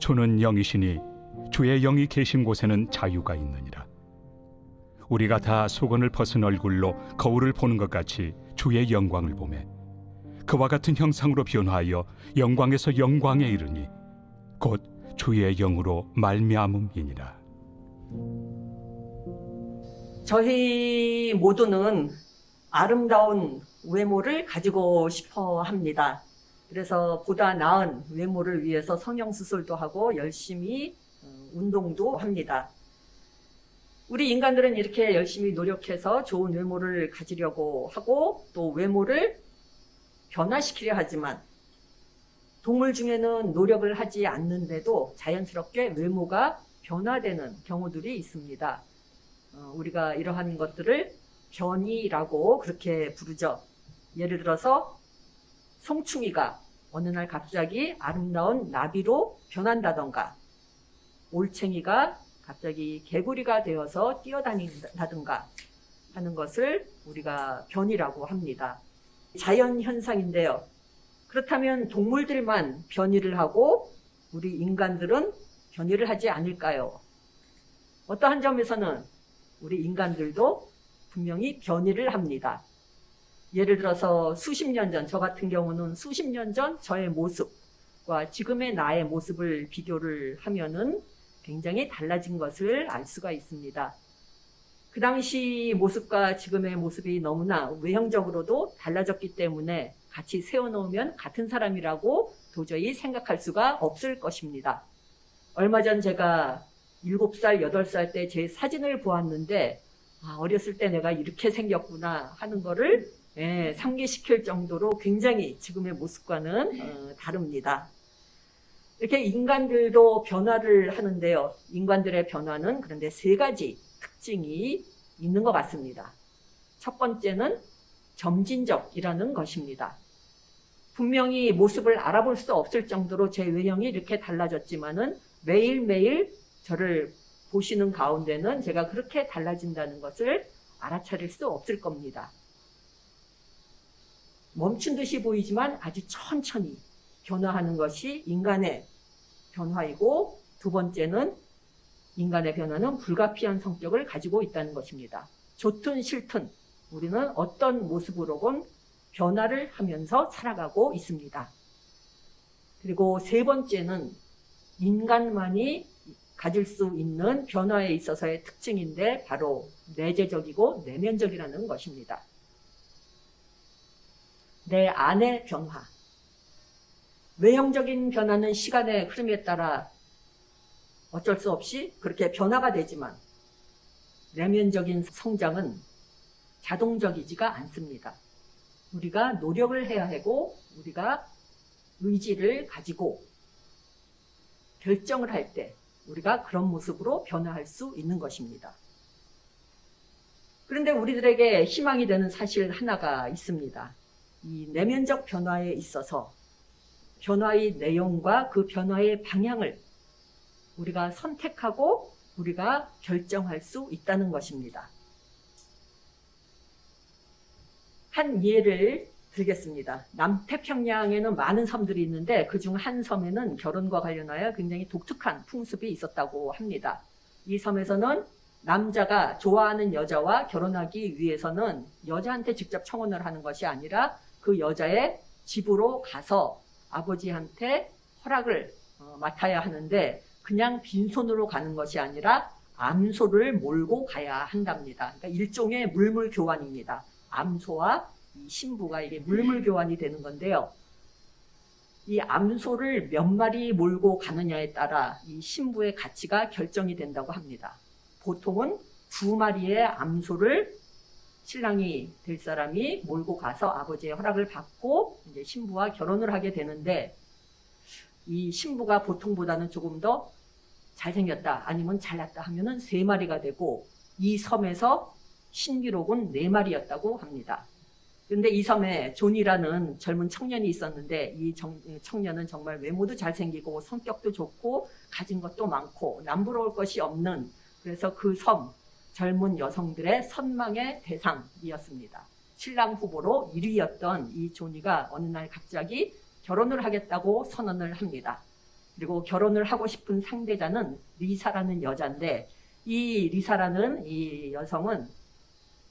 주는 영이시니 주의 영이 계신 곳에는 자유가 있느니라. 우리가 다 수건을 벗은 얼굴로 거울을 보는 것 같이 주의 영광을 보매 그와 같은 형상으로 변화하여 영광에서 영광에 이르니 곧 주의 영으로 말미암음이니라. 저희 모두는 아름다운 외모를 가지고 싶어 합니다. 그래서 보다 나은 외모를 위해서 성형수술도 하고 열심히 운동도 합니다. 우리 인간들은 이렇게 열심히 노력해서 좋은 외모를 가지려고 하고 또 외모를 변화시키려 하지만 동물 중에는 노력을 하지 않는데도 자연스럽게 외모가 변화되는 경우들이 있습니다. 우리가 이러한 것들을 변이라고 그렇게 부르죠. 예를 들어서 송충이가 어느 날 갑자기 아름다운 나비로 변한다던가, 올챙이가 갑자기 개구리가 되어서 뛰어다닌다든가 하는 것을 우리가 변이라고 합니다. 자연 현상인데요. 그렇다면 동물들만 변이를 하고 우리 인간들은 변이를 하지 않을까요? 어떠한 점에서는 우리 인간들도 분명히 변이를 합니다. 예를 들어서 수십 년 전, 저 같은 경우는 수십 년 전 저의 모습과 지금의 나의 모습을 비교를 하면은 굉장히 달라진 것을 알 수가 있습니다. 그 당시 모습과 지금의 모습이 너무나 외형적으로도 달라졌기 때문에 같이 세워놓으면 같은 사람이라고 도저히 생각할 수가 없을 것입니다. 얼마 전 제가 7살, 8살 때 제 사진을 보았는데 어렸을 때 내가 이렇게 생겼구나 하는 거를 상기시킬 정도로 굉장히 지금의 모습과는 다릅니다. 이렇게 인간들도 변화를 하는데요. 인간들의 변화는 그런데 3가지 특징이 있는 것 같습니다. 첫 번째는 점진적이라는 것입니다. 분명히 모습을 알아볼 수 없을 정도로 제 외형이 이렇게 달라졌지만은 매일매일 저를 보시는 가운데는 제가 그렇게 달라진다는 것을 알아차릴 수 없을 겁니다. 멈춘 듯이 보이지만 아주 천천히 변화하는 것이 인간의 변화이고, 두 번째는 인간의 변화는 불가피한 성격을 가지고 있다는 것입니다. 좋든 싫든 우리는 어떤 모습으로건 변화를 하면서 살아가고 있습니다. 그리고 세 번째는 인간만이 가질 수 있는 변화에 있어서의 특징인데 바로 내재적이고 내면적이라는 것입니다. 내 안의 변화. 외형적인 변화는 시간의 흐름에 따라 어쩔 수 없이 그렇게 변화가 되지만 내면적인 성장은 자동적이지가 않습니다. 우리가 노력을 해야 하고 우리가 의지를 가지고 결정을 할 때 우리가 그런 모습으로 변화할 수 있는 것입니다. 그런데 우리들에게 희망이 되는 사실 하나가 있습니다. 이 내면적 변화에 있어서 변화의 내용과 그 변화의 방향을 우리가 선택하고 우리가 결정할 수 있다는 것입니다. 한 예를 들겠습니다. 남태평양에는 많은 섬들이 있는데 그중 한 섬에는 결혼과 관련하여 굉장히 독특한 풍습이 있었다고 합니다. 이 섬에서는 남자가 좋아하는 여자와 결혼하기 위해서는 여자한테 직접 청혼을 하는 것이 아니라 그 여자의 집으로 가서 아버지한테 허락을 맡아야 하는데 그냥 빈손으로 가는 것이 아니라 암소를 몰고 가야 한답니다. 그러니까 일종의 물물교환입니다. 암소와 이 신부가 이게 물물교환이 되는 건데요. 이 암소를 몇 마리 몰고 가느냐에 따라 이 신부의 가치가 결정이 된다고 합니다. 보통은 2마리의 암소를 신랑이 될 사람이 몰고 가서 아버지의 허락을 받고 이제 신부와 결혼을 하게 되는데, 이 신부가 보통보다는 조금 더 잘생겼다 아니면 잘났다 하면은 3마리가 되고, 이 섬에서 신기록은 4마리였다고 합니다. 그런데 이 섬에 존이라는 젊은 청년이 있었는데, 이 청년은 정말 외모도 잘생기고 성격도 좋고 가진 것도 많고 남부러울 것이 없는, 그래서 그 섬 젊은 여성들의 선망의 대상이었습니다. 신랑 후보로 1위였던 이 존이가 어느 날 갑자기 결혼을 하겠다고 선언을 합니다. 그리고 결혼을 하고 싶은 상대자는 리사라는 여자인데, 이 리사라는 이 여성은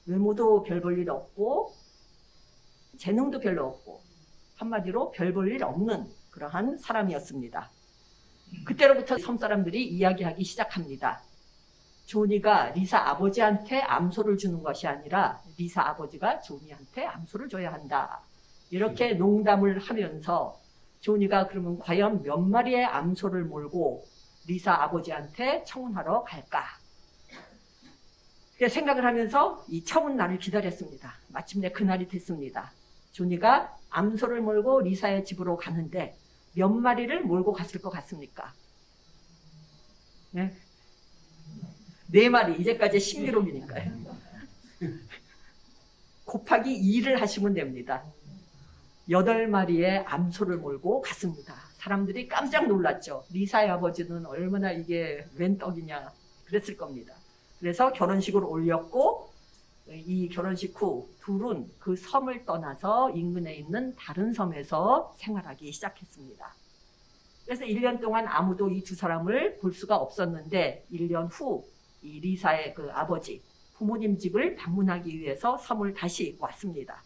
외모도 별 볼 일 없고 재능도 별로 없고 한마디로 별 볼 일 없는 그러한 사람이었습니다. 그때로부터 섬 사람들이 이야기하기 시작합니다. 조니가 리사 아버지한테 암소를 주는 것이 아니라 리사 아버지가 조니한테 암소를 줘야 한다. 이렇게 농담을 하면서 조니가 그러면 과연 몇 마리의 암소를 몰고 리사 아버지한테 청혼하러 갈까? 생각을 하면서 이 청혼 날을 기다렸습니다. 마침내 그날이 됐습니다. 조니가 암소를 몰고 리사의 집으로 가는데 몇 마리를 몰고 갔을 것 같습니까? 네? 4마리. 이제까지 신기록이니까요. 곱하기 2를 하시면 됩니다. 8마리의 암소를 몰고 갔습니다. 사람들이 깜짝 놀랐죠. 리사의 아버지는 얼마나 이게 웬 떡이냐 그랬을 겁니다. 그래서 결혼식을 올렸고, 이 결혼식 후 둘은 그 섬을 떠나서 인근에 있는 다른 섬에서 생활하기 시작했습니다. 그래서 1년 동안 아무도 이 두 사람을 볼 수가 없었는데 1년 후 이 리사의 그 아버지, 부모님 집을 방문하기 위해서 섬을 다시 왔습니다.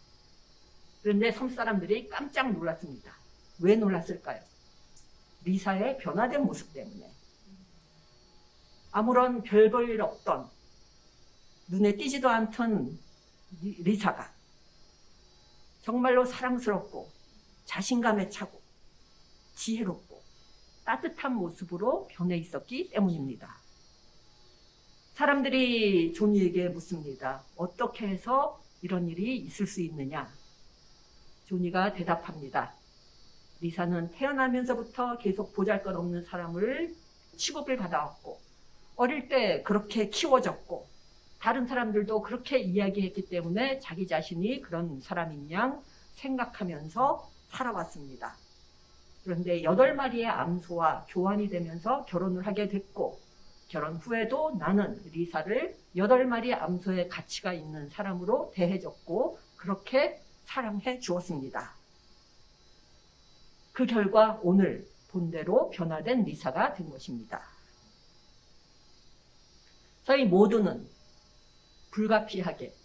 그런데 섬 사람들이 깜짝 놀랐습니다. 왜 놀랐을까요? 리사의 변화된 모습 때문에. 아무런 별 볼 일 없던, 눈에 띄지도 않던 리사가 정말로 사랑스럽고 자신감에 차고 지혜롭고 따뜻한 모습으로 변해 있었기 때문입니다. 사람들이 조니에게 묻습니다. 어떻게 해서 이런 일이 있을 수 있느냐? 조니가 대답합니다. 리사는 태어나면서부터 계속 보잘것없는 사람을 취급을 받아왔고, 어릴 때 그렇게 키워졌고, 다른 사람들도 그렇게 이야기했기 때문에 자기 자신이 그런 사람인 양 생각하면서 살아왔습니다. 그런데 8마리의 암소와 교환이 되면서 결혼을 하게 됐고, 결혼 후에도 나는 리사를 8마리 암소의 가치가 있는 사람으로 대해줬고 그렇게 사랑해 주었습니다. 그 결과 오늘 본대로 변화된 리사가 된 것입니다. 저희 모두는 불가피하게,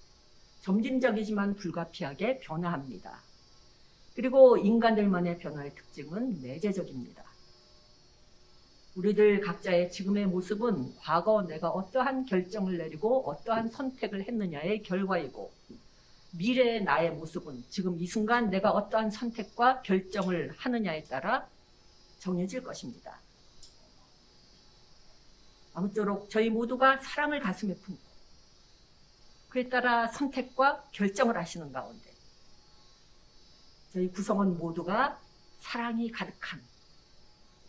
점진적이지만 불가피하게 변화합니다. 그리고 인간들만의 변화의 특징은 내재적입니다. 우리들 각자의 지금의 모습은 과거 내가 어떠한 결정을 내리고 어떠한 선택을 했느냐의 결과이고, 미래의 나의 모습은 지금 이 순간 내가 어떠한 선택과 결정을 하느냐에 따라 정해질 것입니다. 아무쪼록 저희 모두가 사랑을 가슴에 품고 그에 따라 선택과 결정을 하시는 가운데 저희 구성원 모두가 사랑이 가득한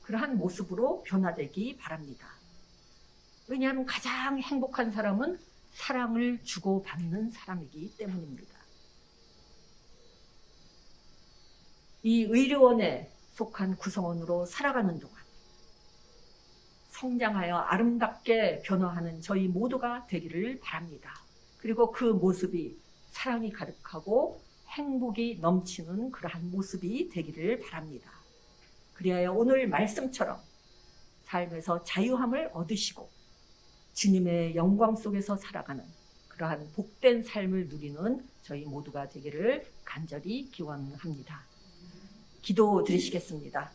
그러한 모습으로 변화되기 바랍니다. 왜냐하면 가장 행복한 사람은 사랑을 주고받는 사람이기 때문입니다. 이 의료원에 속한 구성원으로 살아가는 동안 성장하여 아름답게 변화하는 저희 모두가 되기를 바랍니다. 그리고 그 모습이 사랑이 가득하고 행복이 넘치는 그러한 모습이 되기를 바랍니다. 그리하여 오늘 말씀처럼 삶에서 자유함을 얻으시고 주님의 영광 속에서 살아가는 그러한 복된 삶을 누리는 저희 모두가 되기를 간절히 기원합니다. 기도 드리시겠습니다.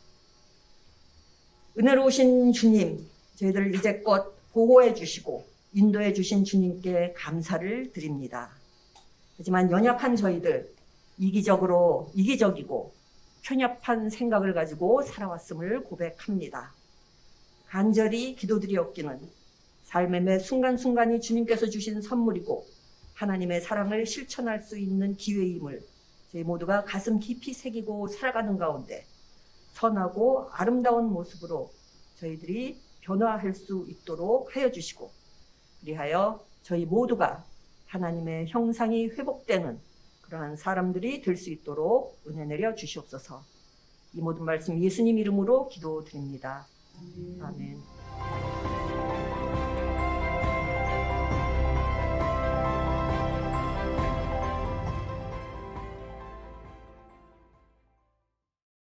은혜로우신 주님, 저희들을 이제껏 보호해 주시고 인도해 주신 주님께 감사를 드립니다. 하지만 연약한 저희들, 이기적이고 편협한 생각을 가지고 살아왔음을 고백합니다. 간절히 기도드리옵기는 삶의 매 순간순간이 주님께서 주신 선물이고 하나님의 사랑을 실천할 수 있는 기회임을 저희 모두가 가슴 깊이 새기고 살아가는 가운데 선하고 아름다운 모습으로 저희들이 변화할 수 있도록 하여 주시고, 그리하여 저희 모두가 하나님의 형상이 회복되는 그러한 사람들이 될 수 있도록 은혜 내려 주시옵소서. 이 모든 말씀 예수님 이름으로 기도드립니다. 아멘.